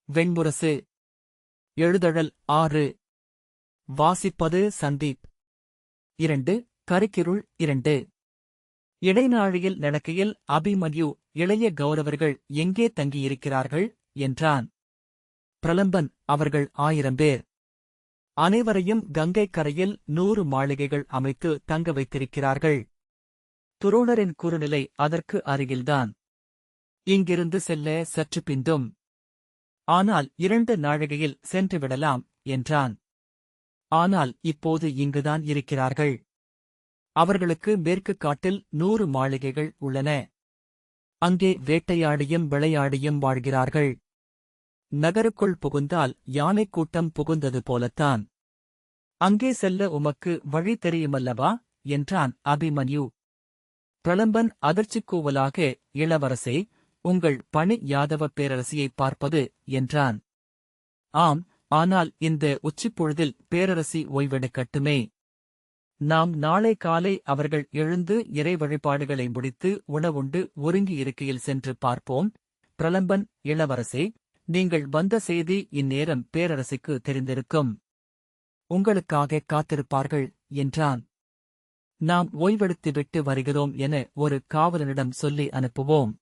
வெண்முரசு. எழுதழல் 6. வாசிப்பது சந்தீப். 2. கருக்கிருள் 2. இடைநாழியில் நடக்கையில் அபிமன்யு இளைய கௌரவர்கள் எங்கே தங்கியிருக்கிறார்கள் என்றான். பிரலம்பன், அவர்கள் 1000 பேர். அனைவரையும் கங்கைக் கரையில் 100 மாளிகைகள் அமைத்து தங்க வைத்திருக்கிறார்கள். துரோணரின் குறுநிலை அதற்கு அருகில்தான். இங்கிருந்து செல்ல சற்று பிந்தும். ஆனால் 2 நாழிகையில் சென்றுவிடலாம் என்றான். ஆனால் இப்போது இங்குதான் இருக்கிறார்கள். அவர்களுக்கு மேற்கு காட்டில் 100 மாளிகைகள் உள்ளன. அங்கே வேட்டையாடியும் விளையாடியும் வாழ்கிறார்கள். நகருக்குள் புகுந்தால் யானைக் கூட்டம் புகுந்தது போலத்தான். அங்கே செல்ல உமக்கு வழி தெரியுமல்லவா என்றான் அபிமன்யு. பிரலம்பன் அதிர்ச்சிக்கூவலாக, இளவரசே, உங்கள் பணி யாதவ பேரரசியைப் பார்ப்பது என்றான். ஆம், ஆனால் இந்த உச்சிப்பொழுதில் பேரரசி ஓய்வெடுக்கட்டுமே. நாம் நாளை காலை அவர்கள் எழுந்து இறை வழிபாடுகளை முடித்து உணவுண்டு ஒருங்கியிருக்கையில் சென்று பார்ப்போம். பிரலம்பன், இளவரசே, நீங்கள் வந்த செய்தி இந்நேரம் பேரரசிக்கு தெரிந்திருக்கும். உங்களுக்காக காத்திருப்பார்கள் என்றான். நாம் ஓய்வெடுத்துவிட்டு வருகிறோம் என ஒரு காவலனிடம் சொல்லி அனுப்புவோம்.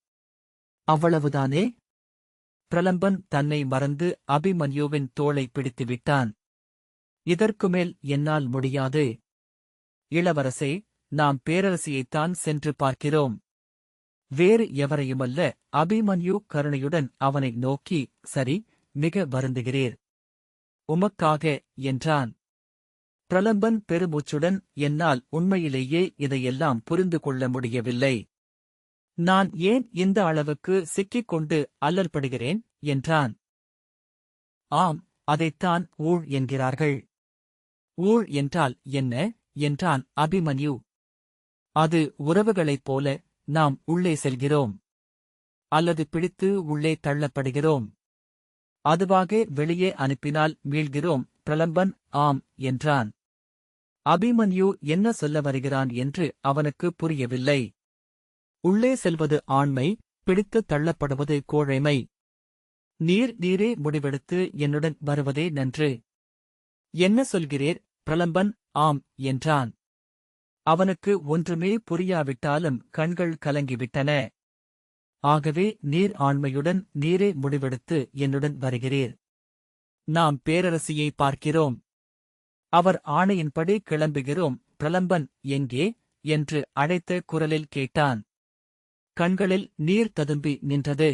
அவ்வளவுதானே? பிரலம்பன் தன்னை மறந்து அபிமன்யுவின் தோளை பிடித்துவிட்டான். இதற்குமேல் என்னால் முடியாது. இளவரசே, நாம் பேரரசியைத்தான் சென்று பார்க்கிறோம். வேறு எவரையுமல்ல. அபிமன்யு கருணையுடன் அவனை நோக்கி, சரி, மிக வருந்துகிறீர். உமக்காக என்றான். பிரலம்பன் பெருமூச்சுடன், என்னால் உண்மையிலேயே இதையெல்லாம் புரிந்து கொள்ள முடியவில்லை. நான் ஏன் இந்த அளவுக்கு சிக்கிக் கொண்டு அல்லல்படுகிறேன் என்றான். ஆம், அதைத்தான் ஊழ் என்கிறார்கள். ஊழ் என்றால் என்ன என்றான் அபிமன்யு. அது உறவுகளைப் போல. நாம் உள்ளே செல்கிறோம். அல்லது பிடித்து உள்ளே தள்ளப்படுகிறோம். அதுவாக வெளியே அனுப்பினால் மீள்கிறோம். பிரலம்பன் ஆம் என்றான். அபிமன்யு என்ன சொல்ல வருகிறான் என்று அவனுக்கு புரியவில்லை. உள்ளே செல்வது ஆண்மை, பிடித்து தள்ளப்படுவது கோழைமை. நீரே முடிவெடுத்து என்னுடன் வருவதே நன்று. என்ன சொல்கிறீர்? பிரலம்பன் ஆம் என்றான். அவனுக்கு ஒன்றுமே புரியாவிட்டாலும் கண்கள் கலங்கிவிட்டன. ஆகவே நீர் ஆண்மையுடன் நீரே முடிவெடுத்து என்னுடன் வருகிறீர். நாம் பேரரசியை பார்க்கிறோம். அவர் ஆணையின்படி கிளம்புகிறோம். பிரலம்பன் எங்கே என்று அழைத்த குரலில் கேட்டான். கண்களில் நீர் ததும்பி நின்றது.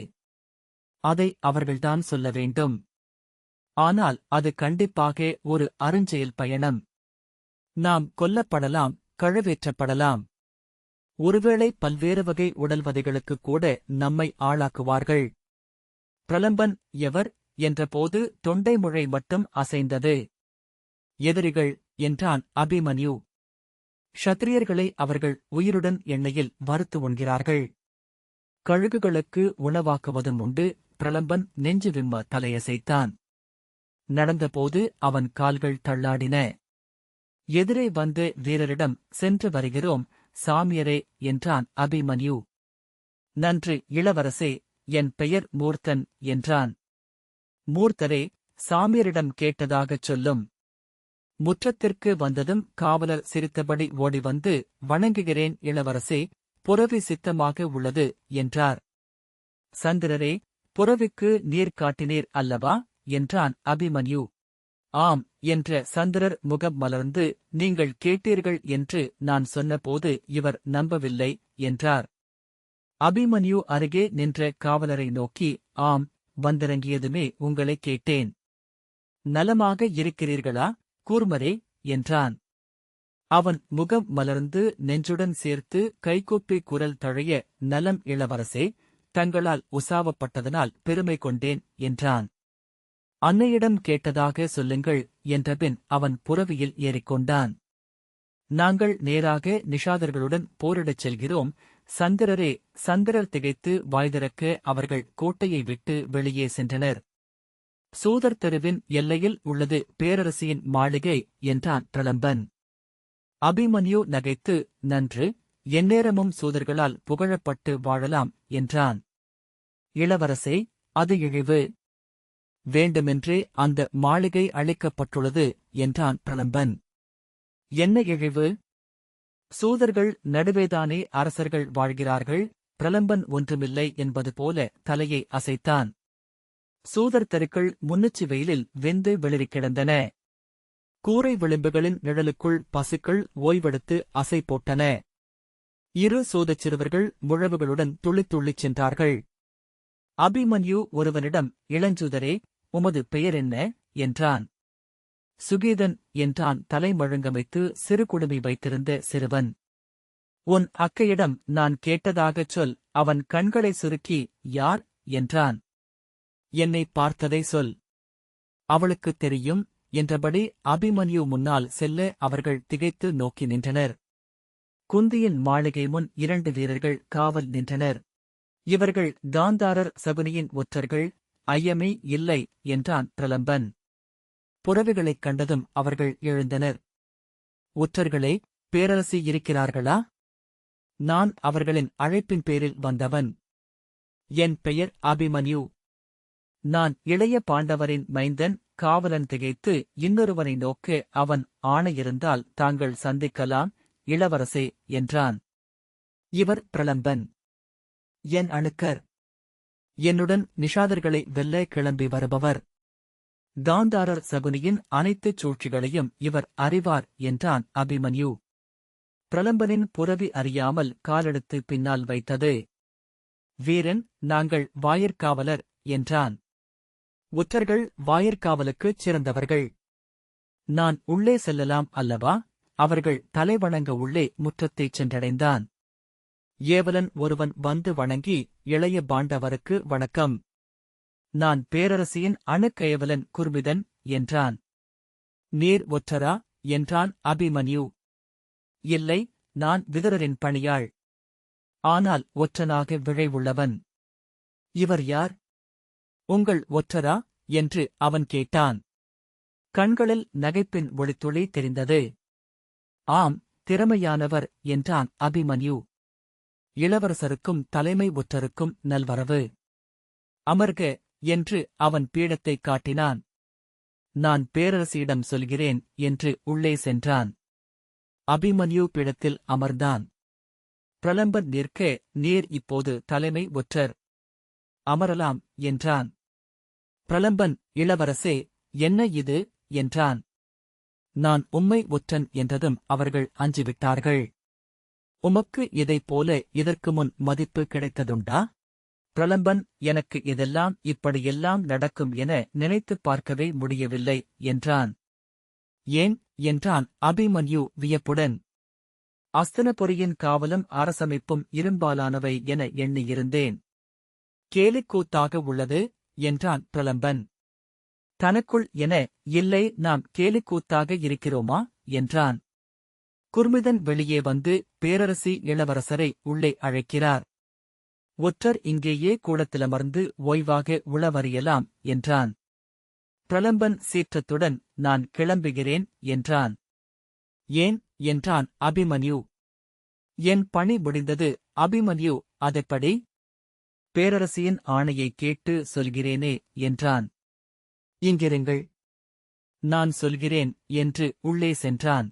அதை அவர்கள்தான் சொல்ல வேண்டும். ஆனால் அது கண்டிப்பாக ஒரு அருஞ்செயல் பயணம். நாம் கொல்லப்படலாம், கழுவேற்றப்படலாம். ஒருவேளை பல்வேறு வகை உடல்வதைகளுக்குக் கூட நம்மை ஆளாக்குவார்கள். பிரலம்பன் எவர் என்றபோது தொண்டை முழை மட்டும் அசைந்தது. எதிரிகள் என்றான் அபிமன்யு. க்ஷத்திரியர்களை அவர்கள் உயிருடன் எண்ணெயில் வறுத்து உண்கிறார்கள். கழுகுகளுக்கு உணவாக்குவதும் உண்டு. பிரலம்பன் நெஞ்சு விம்ம தலையசைத்தான். நடந்தபோது அவன் கால்கள் தள்ளாடின. எதிரே வந்த வீரரிடம் சென்று வருகிறோம் சாமியரே என்றான் அபிமன்யு. நன்று இளவரசே, என் பெயர் மூர்த்தன் என்றான். மூர்த்தரே, சாமியரிடம் கேட்டதாகச் சொல்லும். முற்றத்திற்கு வந்ததும் காவலர் சிரித்தபடி ஓடிவந்து, வணங்குகிறேன் இளவரசே, புரவி சித்தமாக உள்ளது என்றார். சந்திரரே, புரவிக்கு நீர் காட்டினீர் அல்லவா என்றான் அபிமன்யு. ஆம் என்ற சந்திரர் முகம் மலர்ந்து, நீங்கள் கேட்டீர்கள் என்று நான் சொன்னபோது இவர் நம்பவில்லை என்றார். அபிமன்யு அருகே நின்ற காவலரை நோக்கி, ஆம், வந்திறங்கியதுமே உங்களைக் கேட்டேன். நலமாக இருக்கிறீர்களா கூர்மரே என்றான். அவன் முகம் மலர்ந்து நெஞ்சுடன் சேர்த்து கைகூப்பி குரல் தழைய, நலம் இளவரசே, தங்களால் உசாவப்பட்டதனால் பெருமை கொண்டேன் என்றான். அன்னையிடம் கேட்டதாக சொல்லுங்கள் என்றபின் அவன் புரவியில் ஏறிக்கொண்டான். நாங்கள் நேராக நிஷாதர்களுடன் போரிடச் செல்கிறோம். சந்திரரே, சந்திரர் திகைத்து வாய்திறக்க அவர்கள் கோட்டையை விட்டு வெளியே சென்றனர். சூதர் தெருவின் எல்லையில் உள்ளது பேரரசியின் மாளிகை என்றான் பிரலம்பன். அபிமன்யு நகைத்து, நன்று, எந்நேரமும் சூதர்களால் புகழப்பட்டு வாழலாம் என்றான். இளவரசே, அது இழிவு. வேண்டுமென்றே அந்த மாளிகை அழிக்கப்பட்டுள்ளது என்றான் பிரலம்பன். என்ன இழிவு? சூதர்கள் நடுவேதானே அரசர்கள் வாழ்கிறார்கள். பிரலம்பன் ஒன்றுமில்லை என்பது போல தலையை அசைத்தான். சூதர் தெருக்கள் முன்னுச்சி வெயிலில் வெந்து வெளிறிக் கிடந்தன. கூரை விளிம்புகளின் நிழலுக்குள் பசுக்கள் ஓய்வெடுத்து அசை போட்டன. இரு சூதச் சிறுவர்கள் முழவுகளுடன் துள்ளித்துள்ளிச் சென்றார்கள். அபிமன்யு ஒருவனிடம், இளஞ்சூதரே, உமது பெயர் என்ன என்றான். சுகீதன் என்றான் தலைமழுங்கமைத்து சிறு குடுமி வைத்திருந்த சிறுவன். உன் அக்கையிடம் நான் கேட்டதாகச் சொல். அவன் கண்களை சுருக்கி, யார் என்றான். என்னை பார்த்ததை சொல். அவளுக்குத் தெரியும் என்றபடி அபிமன்யு முன்னால் செல்ல அவர்கள் திகைத்து நோக்கி நின்றனர். குந்தியின் மாளிகை முன் 2 வீரர்கள் காவல் நின்றனர். இவர்கள் காந்தாரர் சகுனியின் ஒற்றர்கள். ஐயமே இல்லை என்றான் பிரலம்பன். புறவிகளைக் கண்டதும் அவர்கள் எழுந்தனர். ஒற்றர்களே, பேரரசி இருக்கிறார்களா? நான் அவர்களின் அழைப்பின் பேரில் வந்தவன். என் பெயர் அபிமன்யு. நான் இளைய பாண்டவரின் மைந்தன். காவலன் திகைத்து இன்னொருவனை நோக்க, அவன் ஆணையிருந்தால் தாங்கள் சந்திக்கலாம் இளவரசே என்றான். இவர் பிரலம்பன். என் அணுக்கர். என்னுடன் நிஷாதர்களை வெல்ல கிளம்பி வருபவர். காந்தாரர் சகுனியின் அனைத்துச் சூழ்ச்சிகளையும் இவர் அறிவார் என்றான் அபிமன்யு. பிரலம்பனின் புரவி அறியாமல் காலெடுத்து பின்னால் வைத்தது. வீரன், நாங்கள் வாயிற்காவலர் என்றான். ஒற்றர்கள் வாயிற்காவலுக்குச் சிறந்தவர்கள். நான் உள்ளே செல்லலாம் அல்லவா? அவர்கள் தலைவணங்க உள்ளே முற்றத்தைச் சென்றடைந்தான். ஏவலன் ஒருவன் வந்து வணங்கி, இளைய பாண்டவருக்கு வணக்கம். நான் பேரரசியின் அணுக்கயவலன் குர்மிதன் என்றான். நீர் ஒற்றரா என்றான் அபிமன்யு. இல்லை, நான் விதுரரின் பணியாள். ஆனால் ஒற்றனாக விழைவுள்ளவன். இவர் யார்? உங்கள் ஒற்றரா என்று அவன் கேட்டான். கண்களில் நகைப்பின் ஒளித்துளி தெரிந்தது. ஆம், திறமையானவர் என்றான் அபிமன்யு. இளவரசருக்கும் தலைமை ஒற்றருக்கும் நல்வரவு. அமர்க என்று அவன் பீடத்தைக் காட்டினான். நான் பேரரசியிடம் சொல்கிறேன் என்று உள்ளே சென்றான். அபிமன்யு பீடத்தில் அமர்ந்தான். பிரலம்பன் நிற்க, நீர் இப்போது தலைமை ஒற்றர். அமரலாம் என்றான். பிரலம்பன், இளவரசே, என்ன இது என்றான். நான் உம்மை ஒற்றன் என்றதும் அவர்கள் அஞ்சிவிட்டார்கள். உமக்கு இதைப் போல இதற்கு முன் மதிப்பு கிடைத்ததுண்டா? பிரலம்பன், எனக்கு இதெல்லாம் இப்படியெல்லாம் நடக்கும் என நினைத்துப் பார்க்கவே முடியவில்லை என்றான். ஏன் என்றான் அபிமன்யு வியப்புடன். அஸ்தினபுரியின் காவலும் அரசமைப்பும் இரும்பாலானவை என எண்ணியிருந்தேன். கேலிக்கூத்தாக உள்ளது என்றான் பிரலம்பன். தனக்குள் என, இல்லை, நாம் கேலிக்கூத்தாக இருக்கிறோமா என்றான். குர்மிதன் வெளியே வந்து, பேரரசி இளவரசரை உள்ளே அழைக்கிறார். ஒற்றர் இங்கேயே கூடத்திலமர்ந்து ஓய்வாக உளவறியலாம் என்றான். பிரலம்பன் சீற்றத்துடன், நான் கிளம்புகிறேன் என்றான். ஏன் என்றான் அபிமன்யு. என் பணி முடிந்தது. அபிமன்யு, அதைப்படி? பேரரசியின் ஆணையை கேட்டு சொல்கிறேனே என்றான். இங்கிருங்கள். நான் சொல்கிறேன் என்று உள்ளே சென்றான்.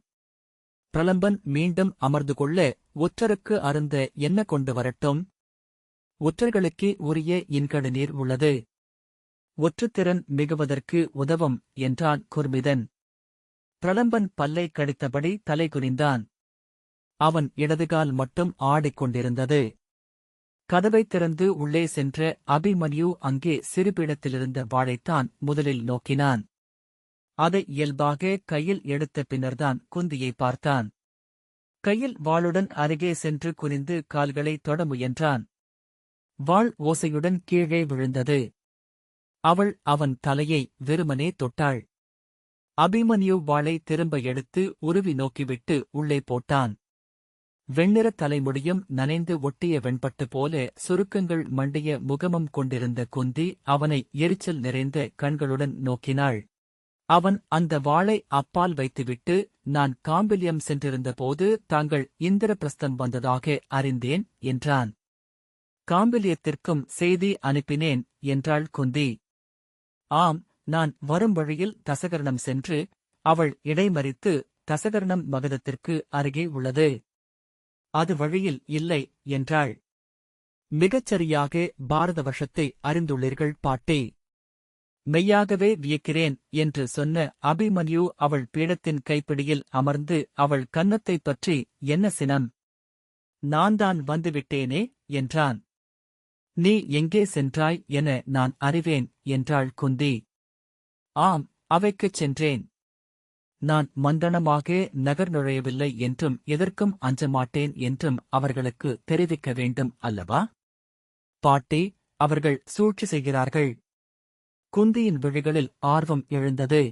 பிரலம்பன் மீண்டும் அமர்ந்து கொள்ள, ஒற்றருக்கு அருந்த என்ன கொண்டு வரட்டும்? ஒற்றர்களுக்கே உரிய இன்கடு நீர் உள்ளது. ஒற்றுத்திறன் மிகுவதற்கு உதவும் என்றான் குர்மிதன். பிரலம்பன் பல்லை கடித்தபடி தலை குனிந்தான். அவன் இடதுகால் மட்டும் ஆடிக்கொண்டிருந்தது. கதவைத் திறந்து உள்ளே சென்ற அபிமன்யு அங்கே சிறுபீடத்திலிருந்த வாளைத்தான் முதலில் நோக்கினான். அதை இயல்பாக கையில் எடுத்த பின்னர்தான் குந்தியை பார்த்தான். கையில் வாளுடன் அருகே சென்று குனிந்து கால்களை தொட முயன்றான். வாள் ஓசையுடன் கீழே விழுந்தது. அவள் அவன் தலையை வெறுமனே தொட்டாள். அபிமன்யு வாளை திரும்ப எடுத்து உருவி நோக்கிவிட்டு உள்ளே போட்டான். வெண்ணிறத் தலைமுடியும் நனைந்து ஒட்டிய வெண்பட்டு போல சுருக்கங்கள் மண்டிய முகமும் கொண்டிருந்த குந்தி அவனை எரிச்சல் நிறைந்த கண்களுடன் நோக்கினாள். அவன் அந்த வாளை அப்பால் வைத்துவிட்டு, நான் காம்பில்யம் சென்றிருந்தபோது தாங்கள் இந்திரபிரஸ்தம் வந்ததாக அறிந்தேன் என்றான். காம்பில்யத்திற்கும் செய்தி அனுப்பினேன் என்றாள் குந்தி. ஆம், நான் வரும் வழியில் தசகரணம் சென்று, அவள் இடைமறித்து, தசகரணம் மகதத்திற்கு அருகே உள்ளது. அது வழியில் இல்லை, என்றாள். மிகச்சரியாக பாரத வருஷத்தை அறிந்துள்ளீர்கள் பாட்டே. மெய்யாகவே வியக்கிறேன் என்று சொன்ன அபிமன்யு அவள் பீடத்தின் கைப்பிடியில் அமர்ந்து அவள் கன்னத்தைப் பற்றி என்ன சினம்? நான்தான் வந்துவிட்டேனே, என்றான். நீ எங்கே சென்றாய் என நான் அறிவேன், என்றாள் குந்தி. ஆம், அவைக்குச் சென்றேன். நான் மந்தனமாக நகர் நுழையவில்லை என்றும் எதற்கும் அஞ்சமாட்டேன் என்றும் அவர்களுக்கு தெரிவிக்க வேண்டும் அல்லவா? பாட்டே, அவர்கள் சூழ்ச்சி செய்கிறார்கள். குந்தியின் விழிகளில் ஆர்வம் எழுந்தது.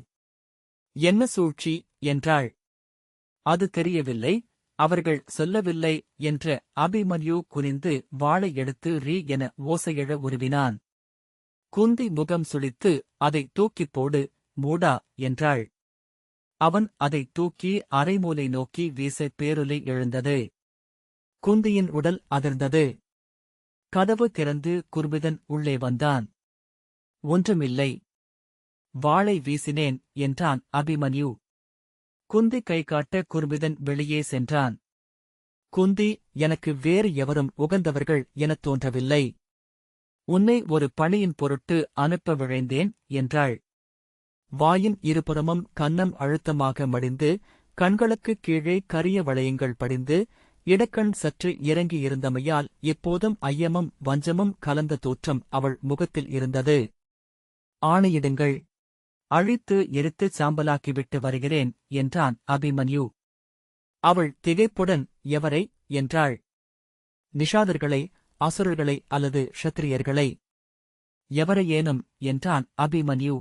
என்ன சூழ்ச்சி? என்றாள். அது தெரியவில்லை, அவர்கள் சொல்லவில்லை என்ற அபிமன்யு குனிந்து வாளை எடுத்து ரீ என ஓசையெழ உருவினான். குந்தி முகம் சுளித்து, அதை தூக்கிப் போடு, மூடா, என்றாள். அவன் அதை தூக்கி அரைமூலை நோக்கி வீச பேரொலி எழுந்தது. குந்தியின் உடல் அதிர்ந்தது. கதவு திறந்து குர்பிதன் உள்ளே வந்தான். ஒன்றுமில்லை. வாளை வீசினேன், என்றான் அபிமன்யு. குந்தி கை காட்ட குர்பிதன் வெளியே சென்றான். குந்தி, எனக்கு வேறு எவரும் உகந்தவர்கள் எனத் தோன்றவில்லை. உன்னை ஒரு பணியின் பொருட்டு அனுப்ப விழைந்தேன், என்றாள். வாயின் இருபுறமும் கன்னம் அழுத்தமாக மடிந்து, கண்களுக்குக் கீழே கரிய வளையங்கள் படிந்து, இடக்கண் சற்று இறங்கியிருந்தமையால் எப்போதும் ஐயமும் வஞ்சமும் கலந்த தோற்றம் அவள் முகத்தில் இருந்தது. ஆணையிடுங்கள். அழித்து எரித்துச் சாம்பலாக்கிவிட்டு வருகிறேன், என்றான் அபிமன்யு. அவள் திகைப்புடன், எவரை? என்றாள். நிஷாதர்களை, அசுரர்களை அல்லது க்ஷத்திரியர்களை? எவரையேனும், என்றான் அபிமன்யு.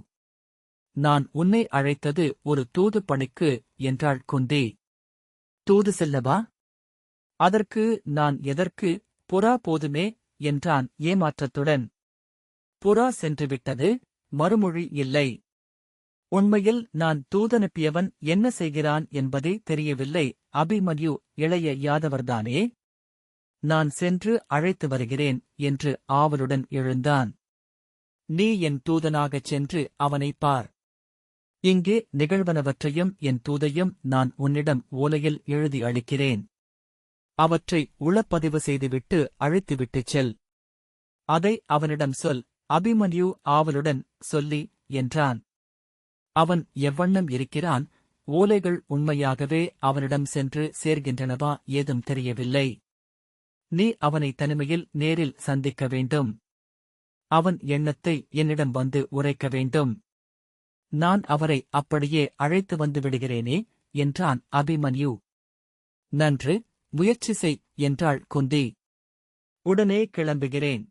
நான் உன்னை அழைத்தது ஒரு தூது பணிக்கு, என்றாள் குந்தி. தூது செல்லவா? அதற்கு நான் எதற்கு? புறா போதுமே, என்றான் ஏமாற்றத்துடன். புறா சென்றுவிட்டது, மறுமொழி இல்லை. உண்மையில் நான் தூதனுப்பியவன் என்ன செய்கிறான் என்பதே தெரியவில்லை. அபிமன்யு இளைய யாதவர்தானே? நான் சென்று அழைத்து வருகிறேன், என்று ஆவலுடன் எழுந்தான். நீ என் தூதனாகச் சென்று அவனைப் பார். இங்கே நிகழ்வனவற்றையும் என் தூதையும் நான் உன்னிடம் ஓலையில் எழுதி அளிக்கிறேன். அவற்றை உளப்பதிவு செய்துவிட்டு அழைத்துவிட்டுச் செல். அதை அவனிடம் சொல். அபிமன்யு ஆவலுடன், சொல்லி, என்றான். அவன் எவ்வண்ணம் இருக்கிறான்? ஓலைகள் உண்மையாகவே அவனிடம் சென்று சேர்கின்றனவா ஏதும் தெரியவில்லை. நீ அவனை தனிமையில் நேரில் சந்திக்க வேண்டும். அவன் எண்ணத்தை என்னிடம் வந்து உரைக்க வேண்டும். நான் அவரை அப்படியே அழைத்து வந்து விடுகிறேனே, என்றான் அபிமன்யு. நன்று, முயற்சி செய், என்றாள் குந்தி. உடனே கிளம்புகிறேன்.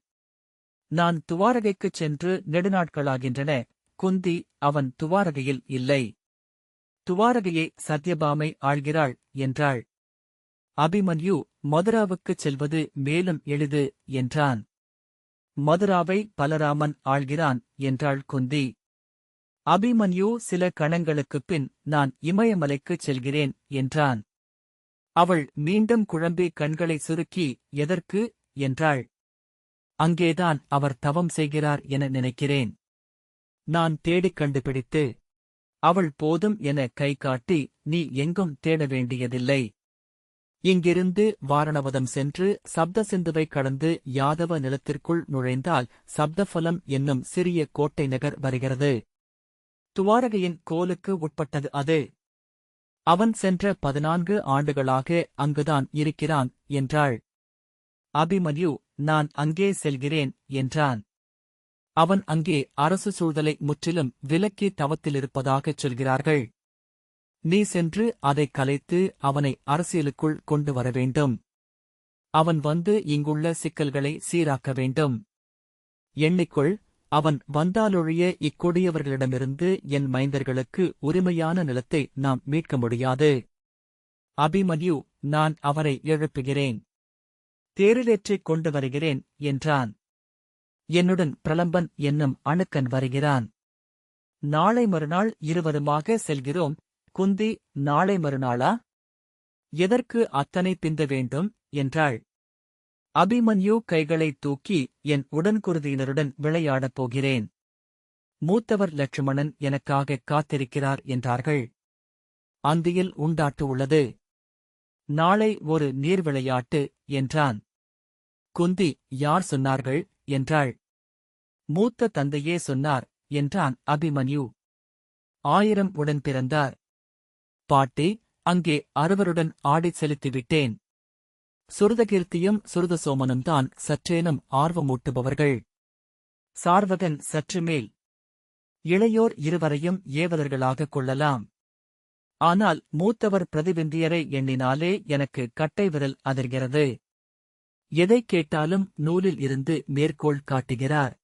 நான் துவாரகைக்குச் சென்று நெடுநாட்களாகின்றன. குந்தி, அவன் துவாரகையில் இல்லை. துவாரகையை சத்யபாமை ஆள்கிறாள், என்றாள். அபிமன்யு, மதுராவுக்குச் செல்வது மேலும் எளிது, என்றான். மதுராவை பலராமன் ஆள்கிறான், என்றாள் குந்தி. அபிமன்யு சில கணங்களுக்குப் பின் நான் இமயமலைக்குச் செல்கிறேன், என்றான். அவள் மீண்டும் குழம்பி கண்களை சுருக்கி, எதற்கு? என்றாள். அங்கேதான் அவர் தவம் செய்கிறார் என நினைக்கிறேன். நான் தேடிக் கண்டுபிடித்து. அவள் போதும் என கை காட்டி, நீ எங்கும் தேட வேண்டியதில்லை. இங்கிருந்து வாரணவதம் சென்று சப்த சிந்துவை கடந்து யாதவ நிலத்திற்குள் நுழைந்தால் சப்தஃபலம் என்னும் சிறிய கோட்டை நகர் வருகிறது. துவாரகையின் கோலுக்கு உட்பட்டது அது. அவன் சென்ற 14 ஆண்டுகளாக அங்குதான் இருக்கிறான், என்றாள். அபிமன்யு, நான் அங்கே செல்கிறேன், என்றான். அவன் அங்கே அரசு சூழலை முற்றிலும் விலக்கி தவத்திலிருப்பதாகச் சொல்கிறார்கள். நீ சென்று அதைக் கலைத்து அவனை அரசியலுக்குள் கொண்டு வர வேண்டும். அவன் வந்து இங்குள்ள சிக்கல்களை சீராக்க வேண்டும். எண்ணிக்கொள், அவன் வந்தாலொழிய இக்கொடியவர்களிடமிருந்து என் மைந்தர்களுக்கு உரிமையான நிலத்தை நாம் மீட்க முடியாது. அபிமன்யு, நான் அவரை எழுப்புகிறேன். தேரிலேற்றிக் கொண்டு வருகிறேன், என்றான். என்னுடன் பிரலம்பன் என்னும் அணுக்கன் வருகிறான். நாளை மறுநாள் இருவருமாக செல்கிறோம். குந்தி, நாளை மறுநாளா? எதற்கு அத்தனை பிந்த வேண்டும்? என்றாள். அபிமன்யு கைகளைத் தூக்கி, என் உடன்குருதியினருடன் விளையாடப் போகிறேன். மூத்தவர் லட்சுமணன் எனக்காக காத்திருக்கிறார் என்றார்கள். அந்தியில் உண்டாட்டு உள்ளது. நாளை ஒரு நீர் விளையாட்டு என்றான். குந்தி யார் சொன்னார்கள் என்றாள். மூத்த தந்தையே சொன்னார் என்றான் அபிமன்யு. 1000 உடன் பிறந்தார். பாட்டி, அங்கே 60 ஆடிச் செலுத்திவிட்டேன். சுருதகீர்த்தியும் சுருதசோமனும்தான் சற்றேனும் ஆர்வமூட்டுபவர்கள். சார்வகன் சற்று மேல். இளையோர் இருவரையும் ஏவலர்களாகக் கொள்ளலாம். ஆனால் மூத்தவர் பிரதிபிந்தியரை எண்ணினாலே எனக்கு கட்டை விரல் அதிர்கிறது. எதைக் கேட்டாலும் நூலில் இருந்து மேற்கோள் காட்டுகிறார்.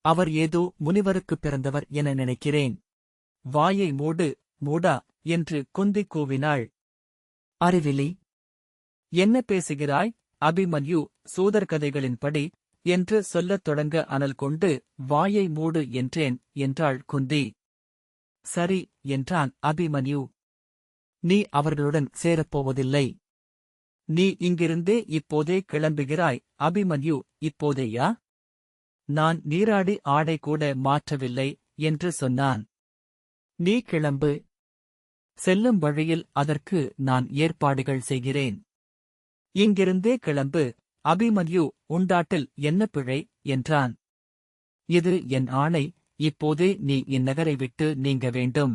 அவர் ஏதோ முனிவருக்குப் பிறந்தவர் என நினைக்கிறேன். வாயை மூடு, மூடா என்று குந்தி கூவினாள். அறிவிலி, என்ன பேசுகிறாய்? அபிமன்யு சூதர்கதைகளின்படி என்று சொல்லத் தொடங்க அனல் கொண்டு வாயை மூடு என்றேன் என்றாள் குந்தி. சரி என்றான் அபிமன்யு. நீ அவர்களுடன் சேரப்போவதில்லை. நீ இங்கிருந்தே இப்போதே கிளம்புகிறாய். அபிமன்யு, இப்போதேயா? நான் நீராடி ஆடை கூட மாற்றவில்லை என்று சொன்னான். நீ கிளம்பு. செல்லும் வழியில் அதற்கு நான் ஏற்பாடுகள் செய்கிறேன். இங்கிருந்தே கிளம்பு. அபிமன்யு, உண்டாட்டில் என்ன பிழை என்றான். இது என் ஆணை. இப்போதே நீ இந்நகரை விட்டு நீங்க வேண்டும்.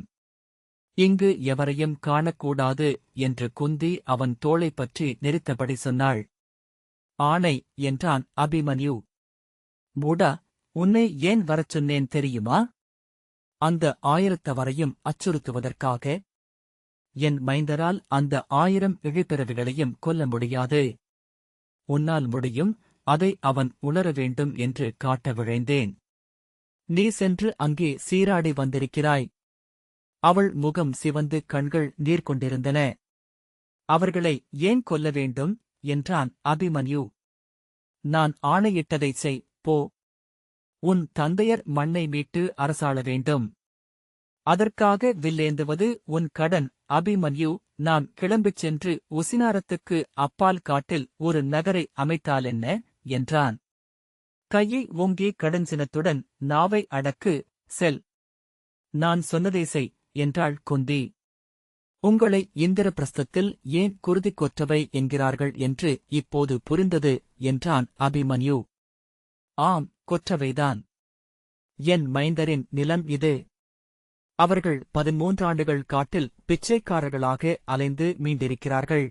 இங்கு எவரையும் காணக்கூடாது என்று குந்தி அவன் தோளைப் பற்றி நெரித்தபடி சொன்னாள். ஆணை என்றான் அபிமன்யு. மூடா, உன்னை ஏன் வரச் சொன்னேன் தெரியுமா? அந்த 1000 வரையும் அச்சுறுத்துவதற்காக. என் மைந்தரால் அந்த 1000 இழிபிறவிகளையும் கொல்ல முடியாது. உன்னால் முடியும், அதை அவன் உணர வேண்டும் என்று காட்ட விழைந்தேன். நீ சென்று அங்கே சீராடி வந்திருக்கிறாய். அவள் முகம் சிவந்து கண்கள் நீர் கொண்டிருந்தன. அவர்களை ஏன் கொல்ல வேண்டும் என்றான் அபிமன்யு. நான் ஆணையிட்டதைச் செய், போ. உன் தந்தையர் மண்ணை மீட்டு அரசாள வேண்டும். அதற்காக வில்லேந்துவது உன் கடன். அபிமன்யு, நாம் கிளம்பிச் சென்று உசினாரத்துக்கு அப்பால் காட்டில் ஒரு நகரை அமைத்தாலென்ன என்றான். கையை ஓங்கி கடுஞ்சினத்துடன் நாவை அடக்கு, செல். நான் சொன்னதை செய் என்றாள் குந்தி. உங்களை இந்திரபிரஸ்தத்தில் ஏன் குருதிக் கொற்றவை என்கிறார்கள் என்று இப்போது புரிந்தது என்றான் அபிமன்யு. ஆம், கொற்றவைதான். என் மைந்தரின் நிலம் இது. அவர்கள் 13 ஆண்டுகள் காட்டில் பிச்சைக்காரர்களாக அலைந்து மீண்டிருக்கிறார்கள்.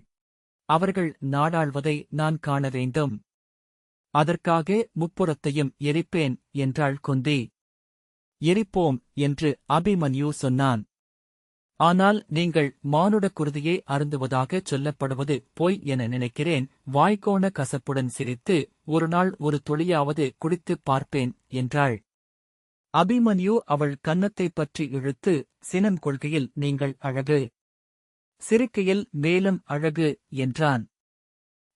அவர்கள் நாடாள்வதை நான் காண வேண்டும். அதற்காக முப்புறத்தையும் எரிப்பேன் என்றாள் குந்தி. எரிப்போம் என்று அபிமன்யு சொன்னான். ஆனால் நீங்கள் மானுட குருதியை அருந்துவதாகச் சொல்லப்படுவது பொய் என நினைக்கிறேன். வாய்க்கோண கசப்புடன் சிரித்து, ஒரு நாள் ஒரு துளியாவது குடித்துப் பார்ப்பேன் என்றாள். அபிமன்யு அவள் கன்னத்தைப் பற்றி இழுத்து, சினம் கொள்கையில் நீங்கள் அழகு, சிரிக்கையில் மேலும் அழகு என்றான்.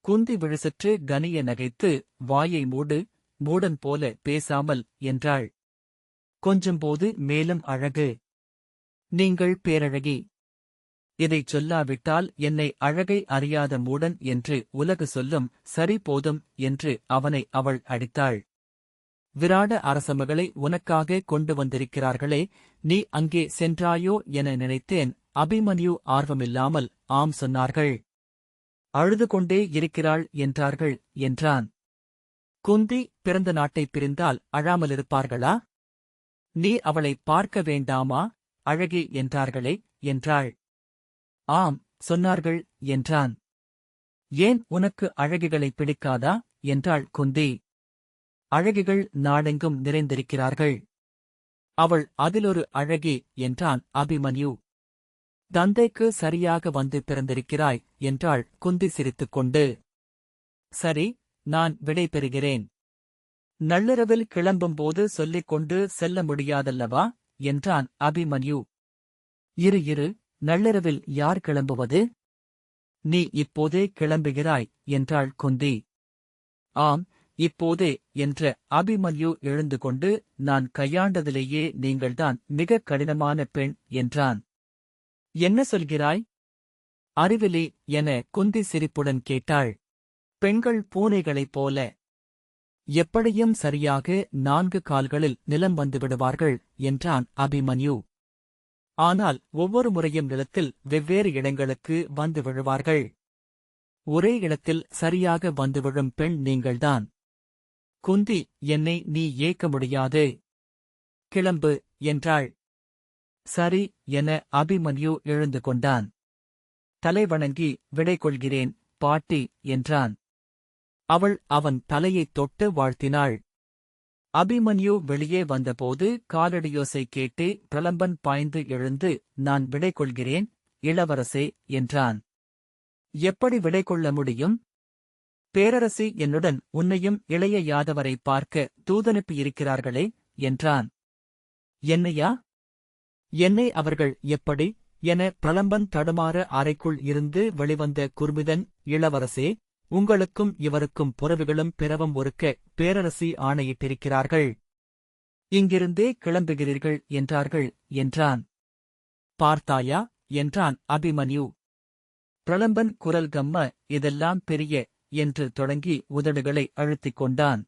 குந்தி விழுசற்று கனிய நகைத்து, வாயை மூடு, மூடன் போல பேசாமல் என்றாள். கொஞ்சம்போது மேலும் அழகு. நீங்கள் பேரழகி. இதைச் சொல்லாவிட்டால் என்னை அழகை அறியாத மூடன் என்று உலகு சொல்லும். சரி போதும் என்று அவனை அவள் அடித்தாள். விராட அரசமகளை உனக்காக கொண்டு வந்திருக்கிறார்களே, நீ அங்கே சென்றாயோ என நினைத்தேன். அபிமன்யு ஆர்வமில்லாமல் ஆம் சொன்னார்கள். அழுது கொண்டே இருக்கிறாள் என்றார்கள் என்றான். குந்தி, பிறந்த நாட்டைப் பிரிந்தால் அழாமலிருப்பார்களா? நீ அவளை பார்க்க வேண்டாமா? அழகி என்றார்களே என்றாள். ஆம் சொன்னார்கள் என்றான். ஏன் உனக்கு அழகிகளை பிடிக்காதா என்றாள் குந்தி. அழகிகள் நாடெங்கும் நிறைந்திருக்கிறார்கள். அவள் அதிலொரு அழகி என்றான் அபிமன்யு. தந்தைக்கு சரியாக வந்து பிறந்திருக்கிறாய் என்றாள் குந்தி சிரித்துக்கொண்டு. சரி, நான் விடை பெறுகிறேன். நள்ளிரவில் கிளம்பும்போது சொல்லிக் கொண்டு செல்ல முடியாதல்லவா என்றான் அபிமன்யு. இரு, நள்ளிரவில் யார் கிளம்புவது? நீ இப்போதே கிளம்புகிறாய் என்றாள் குந்தி. ஆம், இப்போதே என்ற அபிமன்யு எழுந்து கொண்டு, நான் கையாண்டதிலேயே நீங்கள்தான் மிக கடினமான பெண் என்றான். என்ன சொல்கிறாய்? அறிவிலி என குந்தி சிரிப்புடன் கேட்டாள். பெண்கள் பூனைகளைப் போல. எப்படியும் சரியாக 4 கால்களில் நிலம் வந்து விடுவார்கள் என்றான் அபிமன்யு. ஆனால் ஒவ்வொரு முறையும் நிலத்தில் வெவ்வேறு இடங்களுக்கு வந்து விழுவார்கள். ஒரே இடத்தில் சரியாக வந்து விழும் பெண் நீங்கள்தான். குந்தி, என்னை நீ ஏற்க முடியாது. கிளம்பு என்றாள். சரி என அபிமன்யு எழுந்து கொண்டான். தலைவணங்கி விடை கொள்கிறேன் பாட்டி என்றான். அவள் அவன் தலையைத் தொட்டு வாழ்த்தினாள். அபிமன்யு வெளியே வந்தபோது காலடியோசை கேட்டு பிரலம்பன் பாய்ந்து எழுந்து, நான் விடை கொள்கிறேன் இளவரசே என்றான். எப்படி விடை கொள்ள முடியும்? பேரரசி என்னுடன் உன்னையும் இளைய யாதவரை பார்க்க தூதனுப்பியிருக்கிறார்களே என்றான். என்னையா? என்னை அவர்கள் எப்படி என பிரலம்பன் தடுமாற அறைக்குள் இருந்து வெளிவந்த குர்மிதன், இளவரசே, உங்களுக்கும் இவருக்கும் புறவிகளும் பிறவும் ஒருக்க பேரரசி ஆணையிட்டிருக்கிறார்கள். இங்கிருந்தே கிளம்புகிறீர்கள் என்றார்கள் என்றான். பார்த்தாயா என்றான் அபிமன்யு. பிரலம்பன் குரல் கம்ம, இதெல்லாம் பெரிய என்று தொடங்கி உதடுகளை அழுத்திக் கொண்டான்.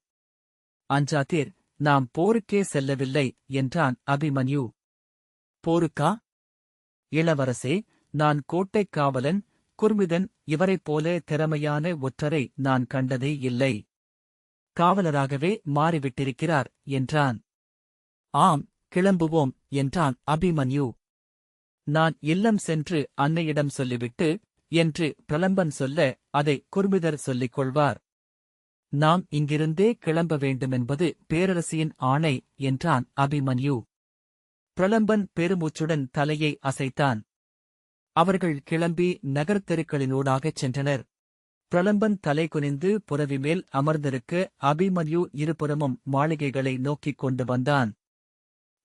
அஞ்சாதீர், நாம் போருக்கே செல்லவில்லை என்றான் அபிமன்யு. போருக்கா? இளவரசே, நான் கோட்டைக் காவலன். குர்மிதன் இவரைப் போல திறமையான ஒற்றரை நான் கண்டதே இல்லை. காவலராகவே மாறிவிட்டிருக்கிறார் என்றான். ஆம், கிளம்புவோம் என்றான் அபிமன்யு. நான் இல்லம் சென்று அன்னையிடம் சொல்லிவிட்டு என்று பிரலம்பன் சொல்ல அதை குர்மிதர் சொல்லிக் கொள்வார். நாம் இங்கிருந்தே கிளம்ப வேண்டுமென்பது பேரரசியின் ஆணை என்றான் அபிமன்யு. பிரலம்பன் பெருமூச்சுடன் தலையை அசைத்தான். அவர்கள் கிளம்பி நகர்த்தெருக்களினூடாகச் சென்றனர். பிரலம்பன் தலை குனிந்து புரவி மேல் அமர்ந்திருக்க அபிமன்யு இருபுறமும் மாளிகைகளை நோக்கிக் கொண்டு வந்தான்.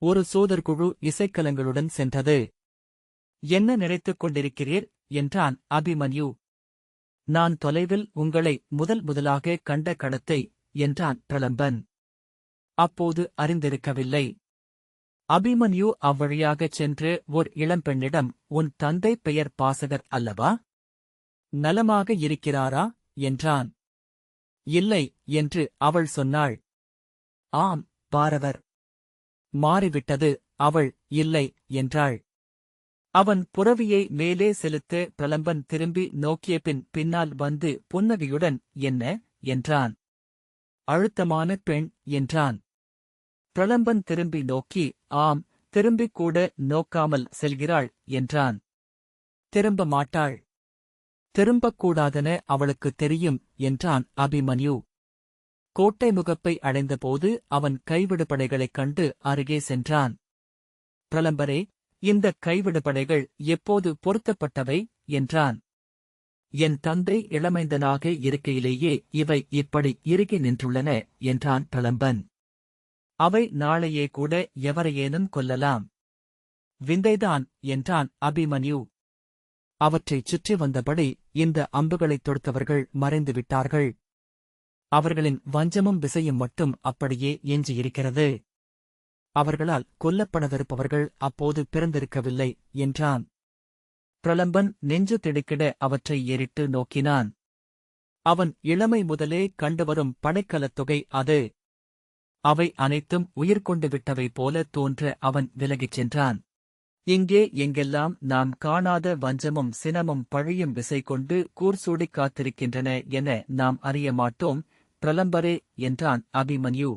ஒரு சோதர்குழு இசைக்கலங்களுடன் சென்றது. என்ன நினைத்துக் கொண்டிருக்கிறீர் என்றான் அபிமன்யு. நான் தொலைவில் உங்களை முதலாக கண்ட கடத்தை என்றான் பிரலம்பன். அப்போது அறிந்திருக்கவில்லை. அபிமன்யு அவ்வழியாகச் சென்று ஓர் இளம்பெண்ணிடம், உன் தந்தை பெயர் பாசகர் அல்லவா? நலமாக இருக்கிறாரா என்றான். இல்லை என்று அவள் சொன்னாள். ஆம், பாரவர். மாறிவிட்டது. அவள் இல்லை என்றாள். அவன் புரவியை மேலே செலுத்த பிரலம்பன் திரும்பி நோக்கியபின் பின்னால் வந்து புன்னகையுடன், என்ன என்றான். அழுத்தமான பெண் என்றான். பிரலம்பன் திரும்பி நோக்கி, ஆம், திரும்பிக் கூட நோக்காமல் செல்கிறாள் என்றான். திரும்ப மாட்டாள். திரும்பக்கூடாதென அவளுக்குத் தெரியும் என்றான் அபிமன்யு. கோட்டை முகப்பை அடைந்தபோது அவன் கைவிடுபடைகளைக் கண்டு அருகே சென்றான். பிரலம்பரே, இந்த கைவிடுபடைகள் எப்போது பொருத்தப்பட்டவை என்றான். என் தந்தை இளமைந்தனாக இருக்கையிலேயே இவை இப்படி இறுகி நின்றுள்ளன என்றான் பிரலம்பன். அவை நாளையே கூட எவரையேனும் கொல்லலாம். விந்தைதான் என்றான் அபிமன்யு. அவற்றைச் சுற்றி வந்தபடி இந்த அம்புகளைத் தொடுத்தவர்கள் மறைந்து விட்டார்கள். அவர்களின் வஞ்சமும் விசையும் மட்டும் அப்படியே எஞ்சியிருக்கிறது. அவர்களால் கொல்லப்படவிருப்பவர்கள் அப்போது பிறந்திருக்கவில்லை என்றான். பிரலம்பன் நெஞ்சு திடுக்கிட அவற்றை ஏறிட்டு நோக்கினான். அவன் இளமை முதலே கண்டுவரும் படைக்கலத் தொகை அது. அவை அனைத்தும் உயிர்கொண்டு விட்டவை போல தோன்ற அவன் விலகிச் சென்றான். இங்கே எங்கெல்லாம் நாம் காணாத வஞ்சமும் சினமும் பழியும் விசை கொண்டு கூர்சூடிக் காத்திருக்கின்றன என நாம் அறிய மாட்டோம் பிரலம்பரே என்றான் அபிமன்யு.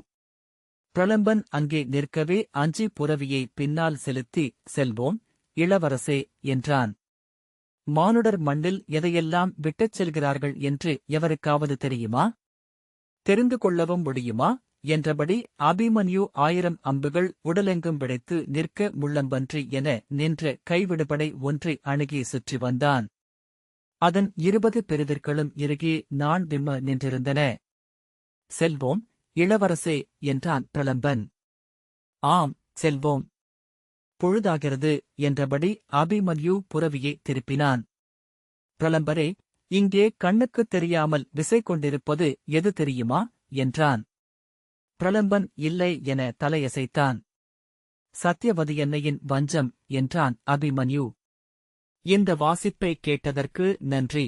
பிரலம்பன் அங்கே நிற்கவே அஞ்சி புரவியை பின்னால் செலுத்தி, செல்வோம் இளவரசே என்றான். மானுடர் மண்ணில் எதையெல்லாம் விட்டுச் செல்கிறார்கள் என்று எவருக்காவது தெரியுமா? தெரிந்து கொள்ளவும் முடியுமா என்றபடி அபிமன்யு 1000 அம்புகள் உடலெங்கும் விடைத்து நிற்க முள்ளம்பன்றி என நின்ற கைவிடுபடை ஒன்றை அணுகி சுற்றி வந்தான். அதன் 20 பெரிதர்களும் இறுகி நான் விம்ம நின்றிருந்தன. செல்வோம் இளவரசே என்றான் பிரலம்பன். ஆம், செல்வோம். பொழுதாகிறது என்றபடி அபிமன்யு புரவியை திருப்பினான். பிரலம்பரே, இங்கே கண்ணுக்குத் தெரியாமல் விசை கொண்டிருப்பது எது தெரியுமா என்றான். பிரலம்பன் இல்லை என தலையசைத்தான். சத்யவதியன்னையின் வஞ்சம் என்றான் அபிமன்யு. இந்த வாசிப்பை கேட்டதற்கு நன்றி.